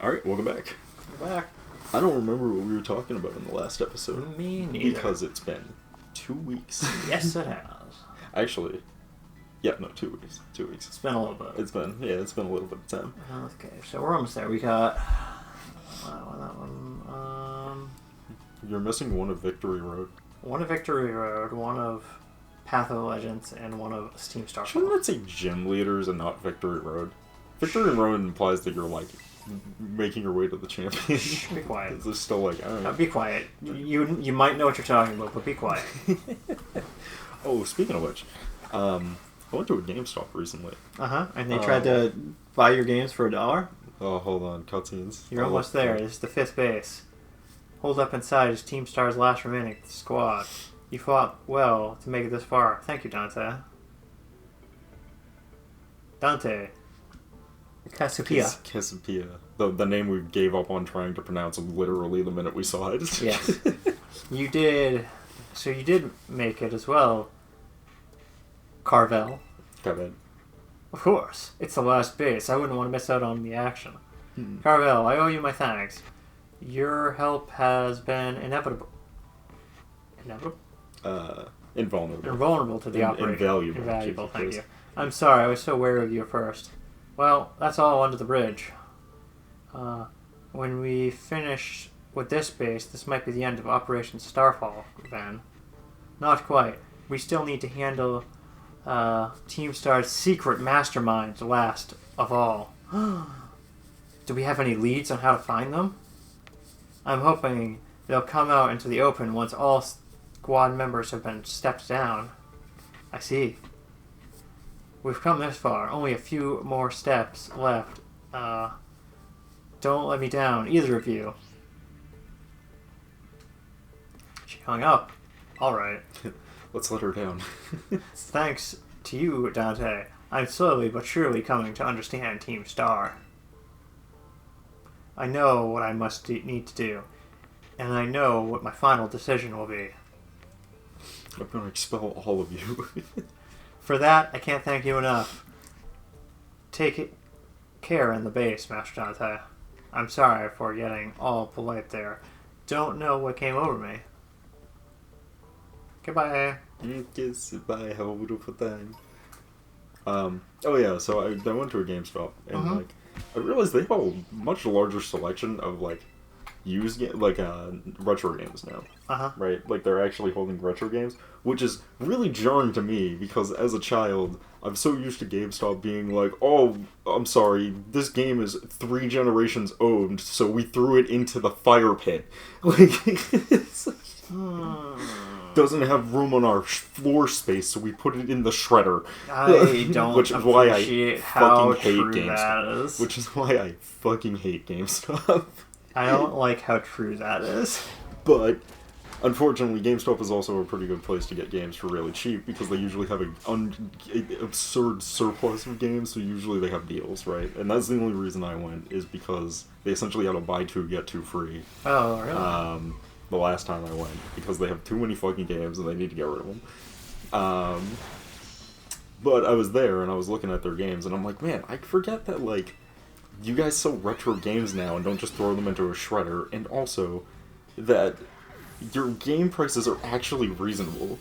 Alright, welcome back. We're back. I don't remember what we were talking about in the last episode. Me neither. Because it's been 2 weeks. Yes, it has. Actually, yeah, no, 2 weeks. 2 weeks. It's been a little bit. It's been a little bit of time. Okay, so we're almost there. We got... that one. You're missing one of Victory Road. One of Victory Road, one of Path of Legends, and one of Steam Star. Shouldn't that say Gym Leaders and not Victory Road? Victory Road implies that you're, like, making your way to the champion. Be quiet. It's still like, I don't know. Be quiet. You might know what you're talking about, but be quiet. Oh, speaking of which, I went to a GameStop recently. And they tried to buy your games for $1? Oh, hold on, cutscenes. You're almost there. This is the 5th base. Hold up inside is Team Star's last remaining squad. You fought well to make it this far. Thank you, Dante. Dante. Cassiopeia. Cassiopeia. The name we gave up on trying to pronounce literally the minute we saw it. Yes. You did make it as well. Carvel. Kevin. Of course. It's the last base. I wouldn't want to miss out on the action. Carvel, I owe you my thanks. Your help has been inevitable. Inevitable? Invulnerable To the operation. Invaluable. Invaluable, thank you. I'm sorry, I was so wary of you at first. Well, that's all under the bridge. When we finish with this base, this might be the end of Operation Starfall, then. Not quite. We still need to handle Team Star's secret masterminds last of all. Do we have any leads on how to find them? I'm hoping they'll come out into the open once all squad members have been stepped down. I see. We've come this far. Only a few more steps left. Don't let me down, either of you. She hung up. Alright. Let's let her down. Thanks to you, Dante. I'm slowly but surely coming to understand Team Star. I know what I need to do, and I know what my final decision will be. I'm going to expel all of you. For that, I can't thank you enough. Take care in the base, Master Dante. I'm sorry for getting all polite there. Don't know what came over me. Goodbye. Kiss, bye, have a beautiful time. Oh yeah, so I went to a GameStop, and like, I realized they have a much larger selection of like retro games now. Right? Like they're actually holding retro games, which is really jarring to me because as a child, I'm so used to GameStop being like, "Oh, I'm sorry, this game is 3 generations owned, so we threw it into the fire pit." Like, it's doesn't have room on our floor space, so we put it in the shredder. I don't which is why I how fucking hate true GameStop. that is. Which is why I fucking hate GameStop. I don't like how true that is. But unfortunately, GameStop is also a pretty good place to get games for really cheap because they usually have an absurd surplus of games, so usually they have deals, right? And that's the only reason I went, is because they essentially had a buy 2, get 2 free. Oh, really? The last time I went, because they have too many fucking games and they need to get rid of them. But I was there and I was looking at their games and I'm like, man, I forget that, like, you guys sell retro games now and don't just throw them into a shredder, and also that your game prices are actually reasonable.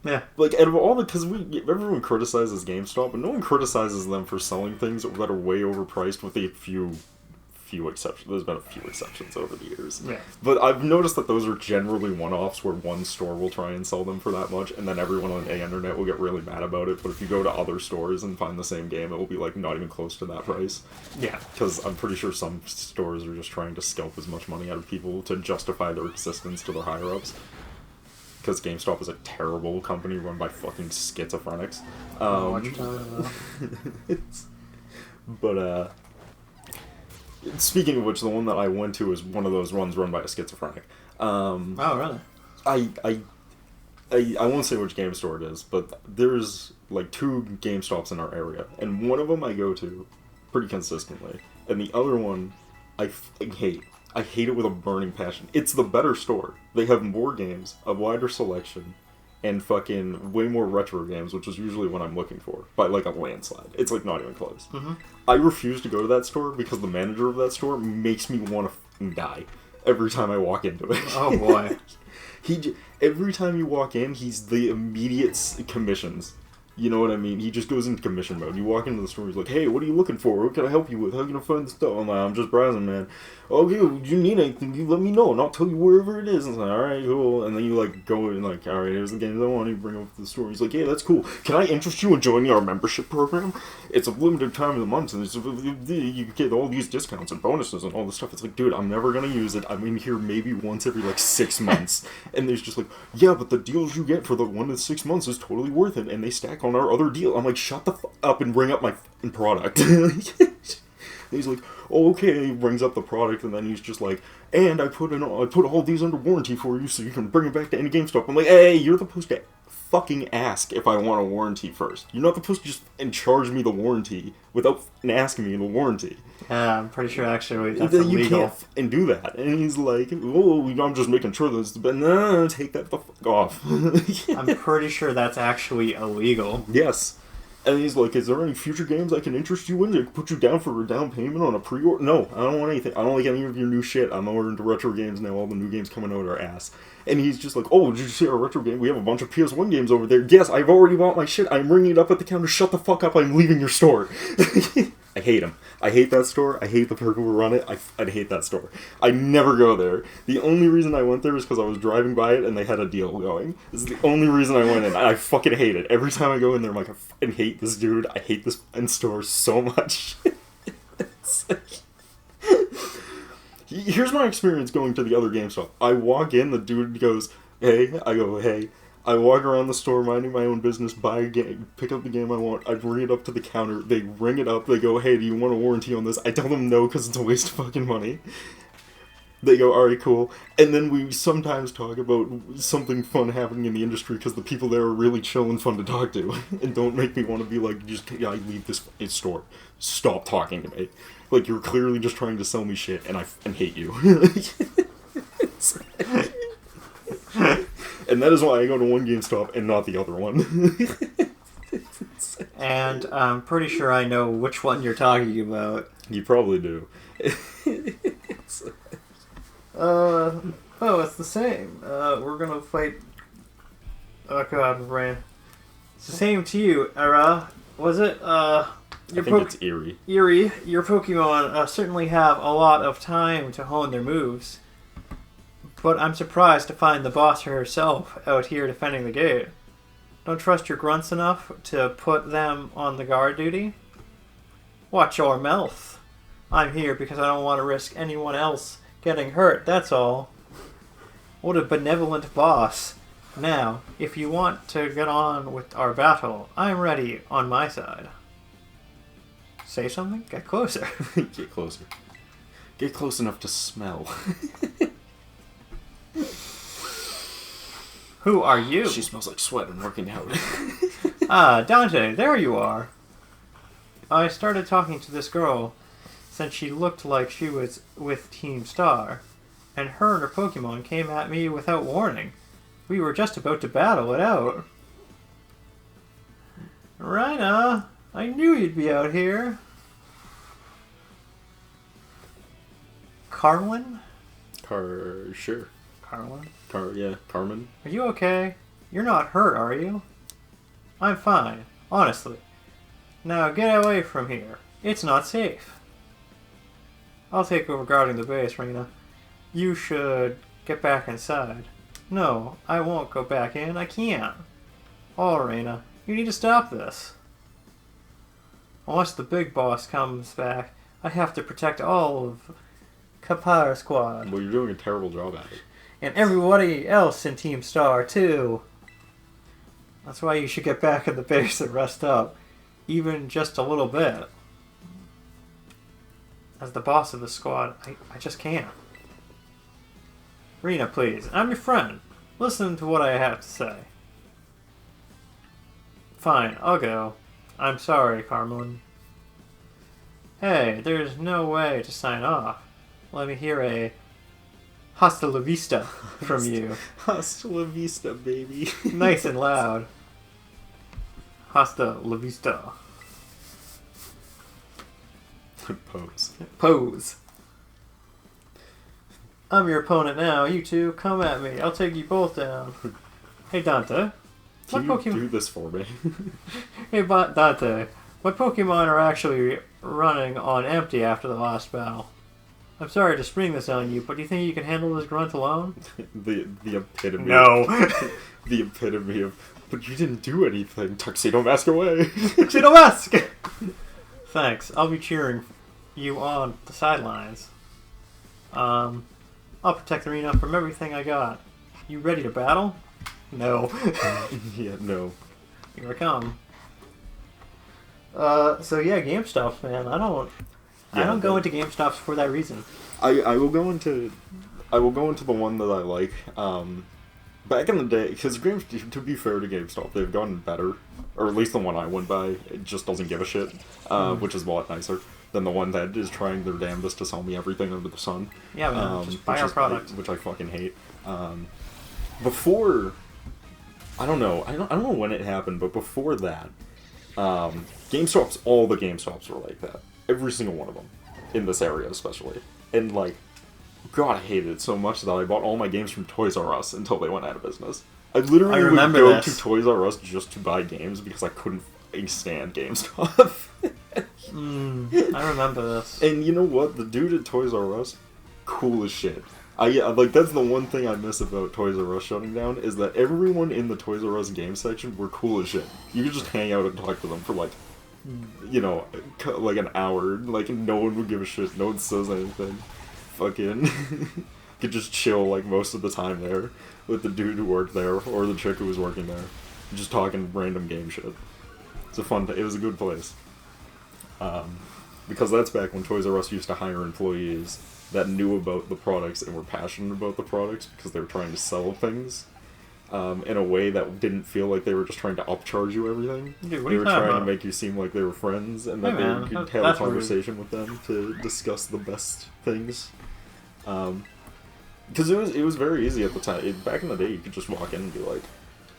Yeah. Like, out of all the... Because everyone criticizes GameStop, but no one criticizes them for selling things that are way overpriced with a few exceptions. There's been a few exceptions over the years. Yeah. But I've noticed that those are generally one-offs where one store will try and sell them for that much, and then everyone on the internet will get really mad about it. But if you go to other stores and find the same game, it will be, like, not even close to that price. Yeah. Because I'm pretty sure some stores are just trying to scalp as much money out of people to justify their existence to their higher-ups. Because GameStop is a terrible company run by fucking schizophrenics. What you talking about? But, speaking of which, the one that I went to is one of those ones run by a schizophrenic. Oh, really? I won't say which game store it is, but there's like 2 GameStops in our area, and one of them I go to pretty consistently, and the other one I hate. I hate it with a burning passion. It's the better store. They have more games, a wider selection, and fucking way more retro games, which is usually what I'm looking for, by like a landslide. It's like not even close. Mm-hmm. I refuse to go to that store because the manager of that store makes me want to die every time I walk into it. Oh boy. Every time you walk in, he's the immediate commissions. You know what I mean? He just goes into commission mode. You walk into the store, he's like, hey, what are you looking for? What can I help you with? How can I find the stuff? I'm like, I'm just browsing, man. Okay, if you need anything, you let me know, and I'll tell you wherever it is. And it's like, alright, cool. And then you, like, go and, like, alright, here's the games I want. You bring them up to the store. He's like, yeah, that's cool. Can I interest you in joining our membership program? It's a limited time of the month, and you get all these discounts and bonuses and all this stuff. It's like, dude, I'm never gonna use it. I'm in here maybe once every, like, 6 months. And there's just like, yeah, but the deals you get for the 1 to 6 months is totally worth it, and they stack on our other deal. I'm like, shut the fuck up and bring up my product. He's like, oh, okay. He brings up the product, and then he's just like, and I put all these under warranty for you, so you can bring it back to any GameStop. I'm like, hey, you're supposed to fucking ask if I want a warranty first. You're not supposed to just charge me the warranty without asking me the warranty. Yeah, I'm pretty sure actually that's illegal. You can't and do that. And he's like, oh, I'm just making sure this, but no, take that the fuck off. I'm pretty sure that's actually illegal. Yes. And he's like, is there any future games I can interest you in? I can put you down for a down payment on a pre-order? No, I don't want anything. I don't like any of your new shit. I'm more into retro games now. All the new games coming out are ass. And he's just like, oh, did you see our retro game? We have a bunch of PS1 games over there. Yes, I've already bought my shit. I'm ringing it up at the counter. Shut the fuck up. I'm leaving your store. I hate him. I hate that store. I hate the people who run it. I hate that store. I never go there. The only reason I went there is because I was driving by it and they had a deal going. This is the only reason I went in. I fucking hate it. Every time I go in there, I'm like, I fucking hate this dude. I hate this store so much. Here's my experience going to the other GameStop. I walk in, the dude goes, hey. I go, hey. I walk around the store minding my own business, buy a game, pick up the game I want, I bring it up to the counter, they ring it up, they go, hey, do you want a warranty on this? I tell them no, because it's a waste of fucking money. They go, alright, cool. And then we sometimes talk about something fun happening in the industry, because the people there are really chill and fun to talk to, and don't make me want to be like, I leave this store. Stop talking to me. Like, you're clearly just trying to sell me shit, and I hate you. And that is why I go to one GameStop and not the other one. And I'm pretty sure I know which one you're talking about. You probably do. It's the same. We're gonna fight... Oh god, Rain. It's the same to you, Era. Was it? I think it's Eerie. Eerie, your Pokemon certainly have a lot of time to hone their moves. But I'm surprised to find the boss herself out here defending the gate. Don't trust your grunts enough to put them on the guard duty? Watch your mouth. I'm here because I don't want to risk anyone else getting hurt, that's all. What a benevolent boss. Now, if you want to get on with our battle, I'm ready on my side. Say something? Get closer. Get closer. Get close enough to smell. Who are you? She smells like sweat and working out. Ah, Dante, there you are. I started talking to this girl since she looked like she was with Team Star, and her Pokemon came at me without warning. We were just about to battle it out. Rhina, I knew you'd be out here. Carlin? Sure. Carlin? Carmen. Are you okay? You're not hurt, are you? I'm fine, honestly. Now get away from here. It's not safe. I'll take over guarding the base, Rena. You should get back inside. No, I won't go back in. I can't. Oh, Rena, you need to stop this. Unless the big boss comes back, I have to protect all of Kapar Squad. Well, you're doing a terrible job at it. And everybody else in Team Star, too. That's why you should get back in the base and rest up. Even just a little bit. As the boss of the squad, I just can't. Rena, please. I'm your friend. Listen to what I have to say. Fine, I'll go. I'm sorry, Carmelin. Hey, there's no way to sign off. Let me hear a Hasta la vista from you. Hasta la vista, baby. Nice and loud. Hasta la vista. Pose. Pose. I'm your opponent now. You two, come at me. I'll take you both down. Hey, Dante. Can you do this for me? Hey, Dante. What Pokemon are actually running on empty after the last battle? I'm sorry to spring this on you, but do you think you can handle this grunt alone? the epitome. No. The epitome of, but you didn't do anything. Tuxedo Mask away. Tuxedo Mask! Thanks. I'll be cheering you on the sidelines. I'll protect the arena from everything I got. You ready to battle? No. Yeah, no. Here I come. So yeah, GameStop, man. I don't go into GameStops for that reason. I will go into the one that I like. Back in the day, because to be fair to GameStop, they've gotten better, or at least the one I went by, it just doesn't give a shit, which is a lot nicer than the one that is trying their damnedest to sell me everything under the sun. Yeah, man, just buy our product, which I fucking hate. Before, I don't know when it happened, but before that, GameStops, all the GameStops were like that. Every single one of them. In this area, especially. And, like, God, I hated it so much that I bought all my games from Toys R Us until they went out of business. I literally would go to Toys R Us just to buy games because I couldn't stand GameStop. I remember this. And you know what? The dude at Toys R Us, cool as shit. Like, that's the one thing I miss about Toys R Us shutting down, is that everyone in the Toys R Us game section were cool as shit. You could just hang out and talk to them for, like, you know, like an hour. Like, no one would give a shit. No one says anything. Fucking could just chill, like, most of the time there with the dude who worked there, or the chick who was working there. Just talking random game shit. It's it was a good place. Because that's back when Toys R Us used to hire employees that knew about the products and were passionate about the products because they were trying to sell things in a way that didn't feel like they were just trying to upcharge you everything. Dude, they were trying to make you seem like they were friends and that you could have a conversation with them to discuss the best things. Because it was very easy at the time. Back in the day, you could just walk in and be like,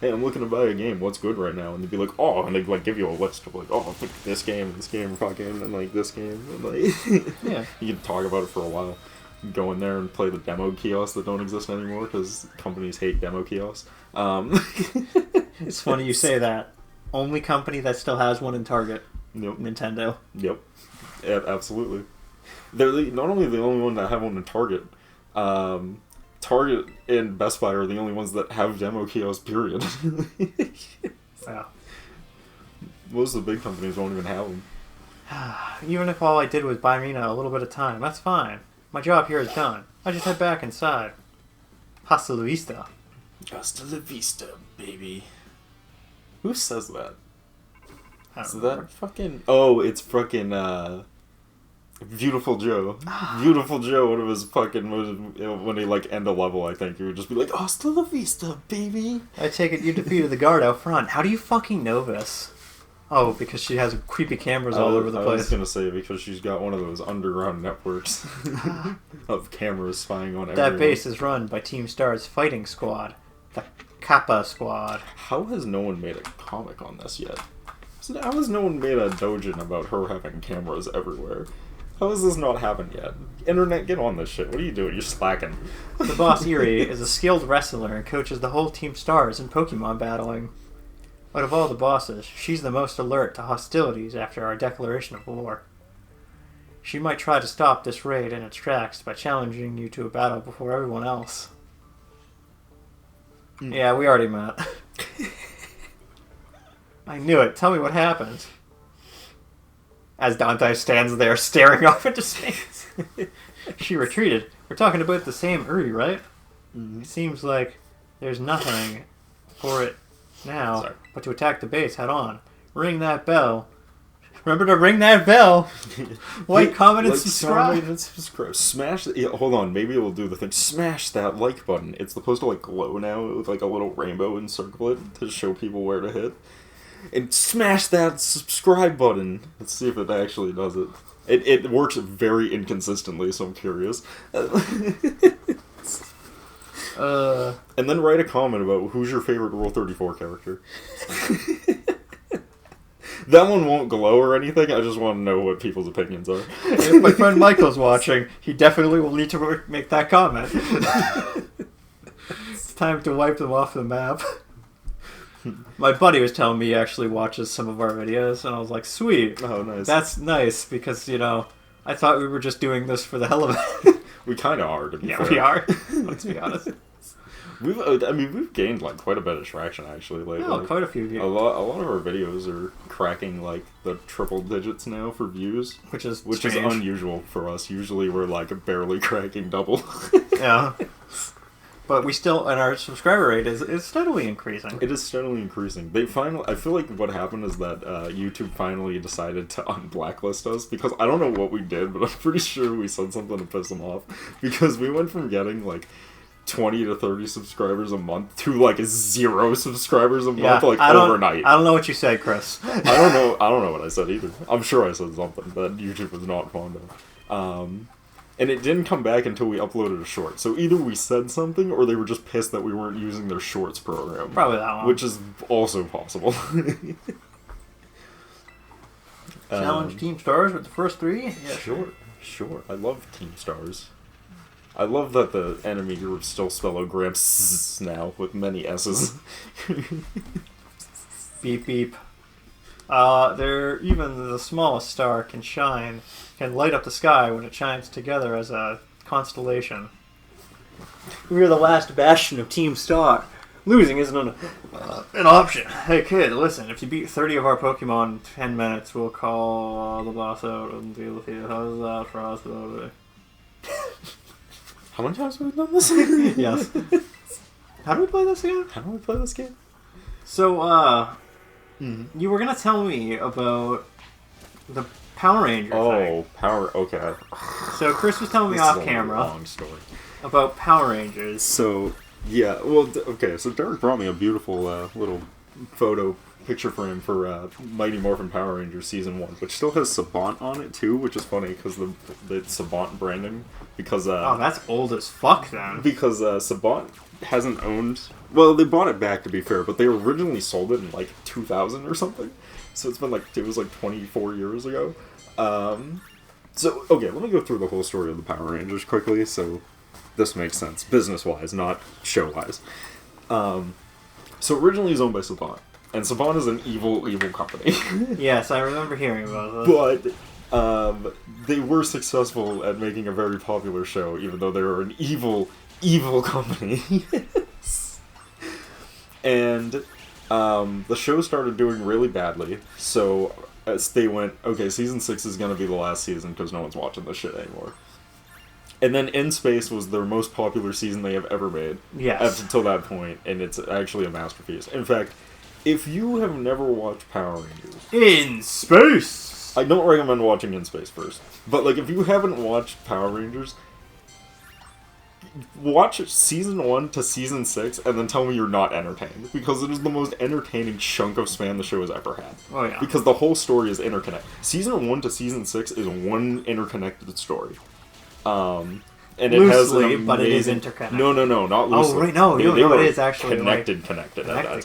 hey, I'm looking to buy a game, what's good right now? And they'd be like, oh, and they'd, like, give you a list of, like, oh, this game, fucking, and, like, this game, and, like, yeah. You could talk about it for a while. You go in there and play the demo kiosks that don't exist anymore, because companies hate demo kiosks. It's funny you say that. Only company that still has one in Target. Yep. Nintendo. Yep. Yeah, absolutely. They're not only the only one that have one in Target, Target and Best Buy are the only ones that have demo kiosks, period. Yeah. Most of the big companies won't even have them. Even if all I did was buy Rena a little bit of time, that's fine. My job here is done. I just head back inside. Hasta la vista. Hasta la vista, baby. Who says that? Is Remember. that fucking... Oh, it's fucking, Beautiful Joe. Beautiful Joe, one of his fucking... When he, like, end a level, I think, he would just be like, Hasta la vista, baby. I take it you defeated the guard out front. How do you fucking know this? Oh, because she has creepy cameras all over the place. I was gonna say, because she's got one of those underground networks of cameras spying on everyone. That base is run by Team Star's fighting squad. The Kappa Squad. How has no one made a comic on this yet? How has no one made a doujin about her having cameras everywhere? How has this not happened yet? Internet, get on this shit. What are you doing? You're slacking. The boss Eerie is a skilled wrestler and coaches the whole Team Stars in Pokemon battling. Out of all the bosses, she's the most alert to hostilities after our declaration of war. She might try to stop this raid in its tracks by challenging you to a battle before everyone else. Yeah, we already met. I knew it. Tell me what happened. As Dante stands there staring off into space. She retreated. We're talking about the same Uri, right? Mm-hmm. It seems like there's nothing for it now but to attack the base head on. Ring that bell. Remember to ring that bell. Like, comment, and subscribe. Smash. Hold on, maybe it will do the thing. Smash that like button. It's supposed to like glow now with like a little rainbow encircle it to show people where to hit. And smash that subscribe button. Let's see if it actually does it. It works very inconsistently, so I'm curious. And then write a comment about who's your favorite Rule 34 character. That one won't glow or anything, I just want to know what people's opinions are. If my friend Michael's watching, he definitely will need to make that comment. It's time to wipe them off the map. My buddy was telling me he actually watches some of our videos, and I was like, sweet. Oh, nice. That's nice, because, I thought we were just doing this for the hell of it. We kind of are, to be fair. Yeah, we are. Let's be honest. We've gained quite a bit of traction actually lately. Oh, quite a few views. A lot of our videos are cracking the triple digits now for views, which is unusual for us. Usually we're barely cracking double. Yeah, but we still, and our subscriber rate is steadily increasing. It is steadily increasing. I feel like what happened is that YouTube finally decided to unblacklist us because I don't know what we did, but I'm pretty sure we said something to piss them off because we went from getting 20 to 30 subscribers a month to 0 subscribers a month overnight. I don't know what you said, Chris. I don't know what I said either. I'm sure I said something that YouTube was not fond of. And it didn't come back until we uploaded a short. So either we said something or they were just pissed that we weren't using their shorts program. Probably that one. Which is also possible. Challenge Team Stars with the first 3? Yeah, sure. I love Team Stars. I love that the enemy groups still spell out Gramps now with many S's. Beep beep. Even the smallest star can light up the sky when it shines together as a constellation. We are the last bastion of Team Star. Losing isn't an option. Hey kid, listen, if you beat 30 of our Pokemon in 10 minutes, we'll call the boss out and deal with you. How's that for us, baby? How many times have we done this? Yes. How do we play this again? So, you were going to tell me about the Power Ranger thing. Okay. So Chris was telling me off camera long story. about Power Rangers. So, yeah, well, okay, so Derek brought me a beautiful little photo picture frame for Mighty Morphin Power Rangers Season 1, which still has Savant on it, too, which is funny, because the Savant branding, because... that's old as fuck, then. Because Savant hasn't owned... Well, they bought it back, to be fair, but they originally sold it in, 2000 or something, so it's been, it was, 24 years ago. So, okay, let me go through the whole story of the Power Rangers quickly, so this makes sense, business-wise, not show-wise. So originally it was owned by Savant. And Savant is an evil company. Yes, I remember hearing about this. But they were successful at making a very popular show, even though they were an evil company. And the show started doing really badly, so as they went, okay, Season 6 is going to be the last season because no one's watching this shit anymore. And then In Space was their most popular season they have ever made. Yes. Up until that point, and it's actually a masterpiece. In fact, if you have never watched Power Rangers... In Space! I don't recommend watching In Space first. But, if you haven't watched Power Rangers, watch Season 1 to Season 6 and then tell me you're not entertained. Because it is the most entertaining chunk of span the show has ever had. Oh, yeah. Because the whole story is interconnected. Season 1 to Season 6 is one interconnected story. And it loosely, has an amazing... but it is interconnected. No, not loosely. Oh, right, no, it is actually connected at that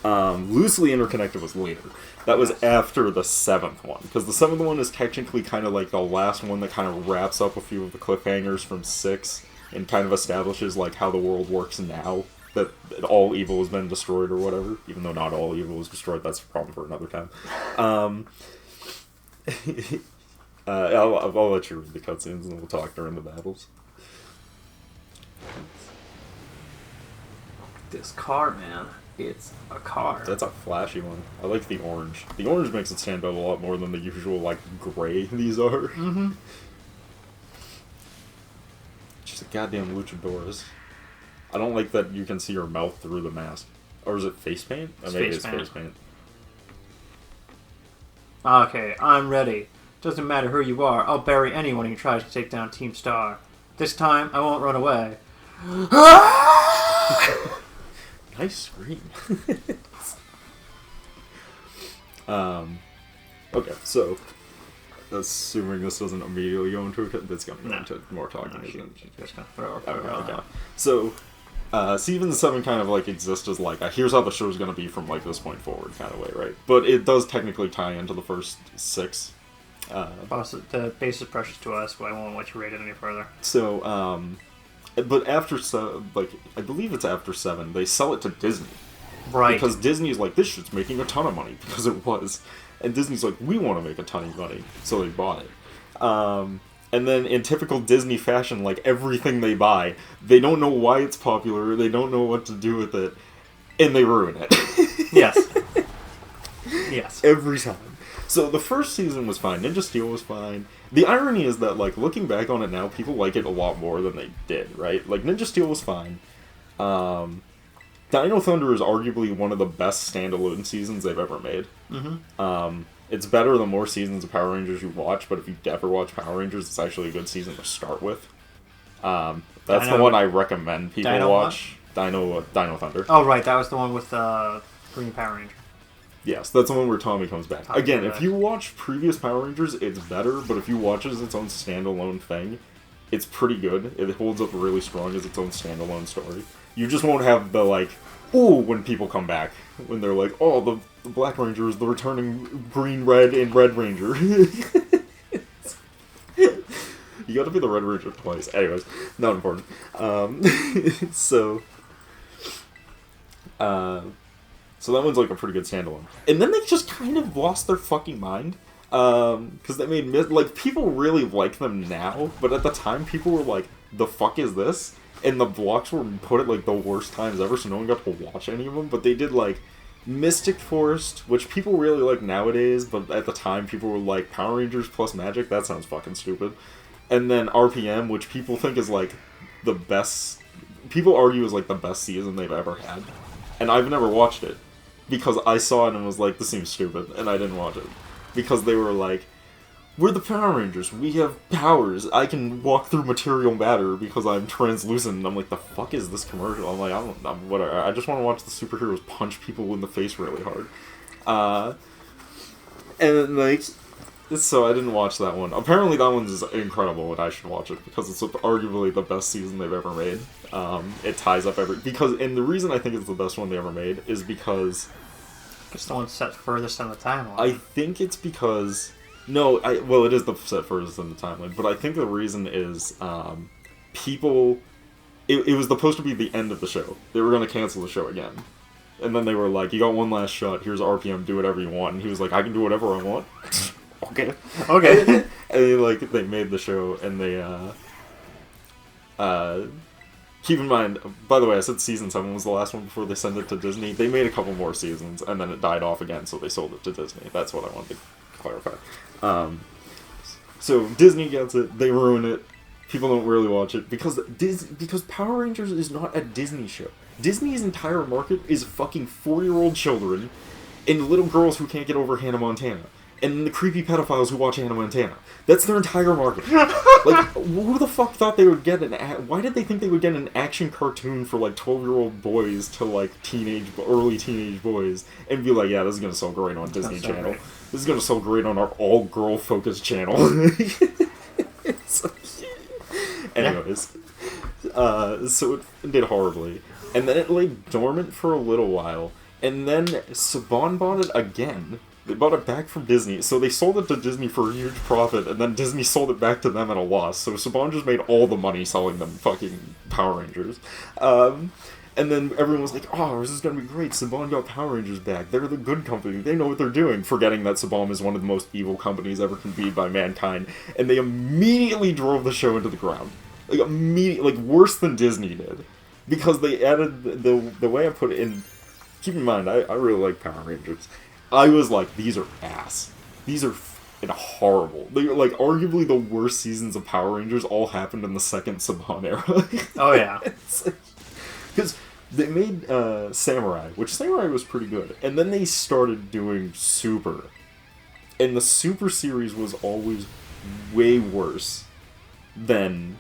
time. Loosely interconnected was later. That was after the 7th one, because the 7th one is technically kind of the last one that kind of wraps up a few of the cliffhangers from 6 and kind of establishes how the world works now, that all evil has been destroyed or whatever, even though not all evil was destroyed. That's a problem for another time. I'll let you read the cutscenes and we'll talk during the battles. This car, man. It's a car. That's a flashy one. I like the orange. The orange makes it stand out a lot more than the usual, gray these are. Mm-hmm. Just a goddamn luchadores. I don't like that you can see her mouth through the mask. Or is it face paint? Maybe it's face paint. Okay, I'm ready. Doesn't matter who you are, I'll bury anyone who tries to take down Team Star. This time, I won't run away. Nice scream. Okay, so assuming this doesn't immediately go into it, it's going to go into more talking. Just gonna throw her okay. So Season 7 kind of, like, exists as, like, here's how the show's gonna be from, like, this point forward kind of way, right? But it does technically tie into the first 6. The base is precious to us, but I won't let you rate it any further. So, but after, like, I believe it's after 7, they sell it to Disney. Right. Because Disney's like, this shit's making a ton of money, because it was. And Disney's like, we want to make a ton of money, so they bought it. And then in typical Disney fashion, like, everything they buy, they don't know why it's popular, they don't know what to do with it, and they ruin it. Yes. Yes. Every time. So the first season was fine, Ninja Steel was fine. The irony is that, like, looking back on it now, people like it a lot more than they did, right? Like, Ninja Steel was fine. Dino Thunder is arguably one of the best standalone seasons they've ever made. Mm-hmm. It's better the more seasons of Power Rangers you watch, but if you ever watch Power Rangers, it's actually a good season to start with. That's the one I recommend people watch. Dino Thunder. Oh, right, that was the one with Green Power Ranger. Yes, that's the one where Tommy comes back. Again, if you watch previous Power Rangers, it's better, but if you watch it as its own standalone thing, it's pretty good. It holds up really strong as its own standalone story. You just won't have the, like, ooh, when people come back. When they're like, oh, the Black Ranger is the returning Green, Red, and Red Ranger. You gotta be the Red Ranger twice. Anyways, not important. So that one's like a pretty good standalone. And then they just kind of lost their fucking mind. Because they made, like, people really like them now, but at the time people were like, the fuck is this? And the blocks were put at, like, the worst times ever, so no one got to watch any of them. But they did, like, Mystic Forest, which people really like nowadays, but at the time people were like, Power Rangers plus Magic? That sounds fucking stupid. And then RPM, which people think is, like, the best... People argue is, like, the best season they've ever had. And I've never watched it. Because I saw it and was like, this seems stupid, and I didn't watch it. Because they were like, we're the Power Rangers, we have powers, I can walk through material matter because I'm translucent. And I'm like, the fuck is this commercial? I'm like, whatever. I just want to watch the superheroes punch people in the face really hard. And, like, so I didn't watch that one. Apparently that one's incredible and I should watch it because it's arguably the best season they've ever made. It ties up and the reason I think it's the best one they ever made is because... It's the one set furthest in the timeline. I think it's because... well, it is the set furthest in the timeline, but I think the reason is people... It was supposed to be the end of the show. They were going to cancel the show again. And then they were like, you got one last shot, here's RPM, do whatever you want. And he was like, I can do whatever I want. Okay. And they made the show, and they, keep in mind, by the way, I said season 7 was the last one before they sent it to Disney. They made a couple more seasons, and then it died off again, so they sold it to Disney. That's what I wanted to clarify. So Disney gets it, they ruin it, people don't really watch it, because Power Rangers is not a Disney show. Disney's entire market is fucking 4-year-old children and little girls who can't get over Hannah Montana. And the creepy pedophiles who watch Hannah Montana. That's their entire market. Like, who the fuck thought they would get why did they think they would get an action cartoon for, like, 12-year-old boys to, like, early teenage boys and be like, yeah, this is gonna sell great on Disney Channel. This is gonna sell great on our all-girl-focused channel. Anyways. So it did horribly. And then it lay dormant for a little while. And then Saban bought it again. They bought it back from Disney, so they sold it to Disney for a huge profit, and then Disney sold it back to them at a loss, so Saban just made all the money selling them fucking Power Rangers. And then everyone was like, oh, this is gonna be great, Saban got Power Rangers back, they're the good company, they know what they're doing, forgetting that Saban is one of the most evil companies ever conceived by mankind, and they immediately drove the show into the ground. Like, immediately, like, worse than Disney did. Because they added, the way I put it in, keep in mind, I really like Power Rangers. I was like, these are ass. These are horrible. They're, like, arguably the worst seasons of Power Rangers all happened in the second Saban era. Oh, yeah. Because they made Samurai, which Samurai was pretty good. And then they started doing Super. And the Super series was always way worse than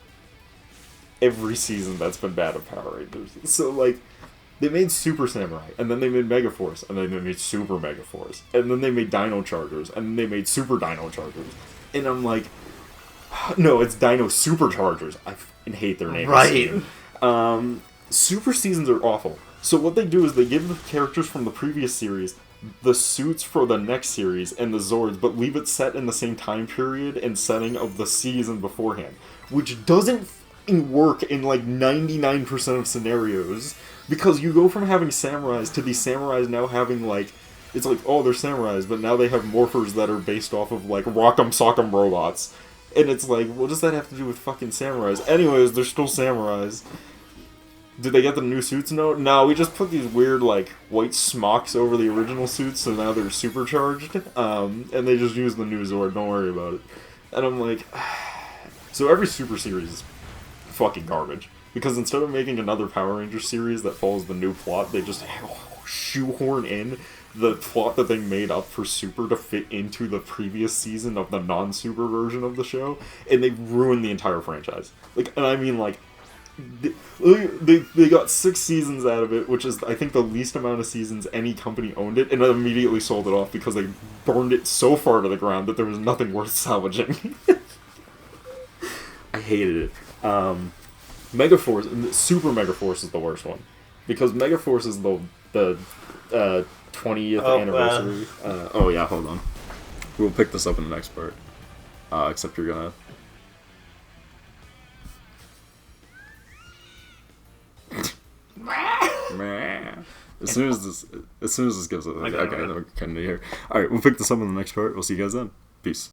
every season that's been bad of Power Rangers. So, like... They made Super Samurai, and then they made Mega Force, and then they made Super Mega Force, and then they made Dino Chargers, and then they made Super Dino Chargers. And I'm like, no, it's Dino Superchargers. I hate their names. Right. Super seasons are awful. So what they do is they give the characters from the previous series the suits for the next series and the Zords, but leave it set in the same time period and setting of the season beforehand, which doesn't work in like 99% of scenarios, because you go from having samurais to these samurais now having like, it's like, oh, they're samurais, but now they have morphers that are based off of like rock'em sock'em robots, and it's like, what does that have to do with fucking samurais? Anyways, they're still samurais. Did they get the new suits? No, we just put these weird, like, white smocks over the original suits, so now they're supercharged, and they just use the new Zord, don't worry about it. And I'm like, so every Super series is fucking garbage, because instead of making another Power Rangers series that follows the new plot, they just shoehorn in the plot that they made up for Super to fit into the previous season of the non-Super version of the show, and they ruin the entire franchise. Like, and I mean, like, they got 6 seasons out of it, which is, I think, the least amount of seasons any company owned it, and immediately sold it off because they burned it so far to the ground that there was nothing worth salvaging. I hated it. Megaforce, Super Megaforce is the worst one, because Megaforce is the 20th anniversary. Oh yeah, hold on. We'll pick this up in the next part. Except you're gonna. As soon as this gives it, okay, then we're cutting it here. All right, we'll pick this up in the next part. We'll see you guys then. Peace.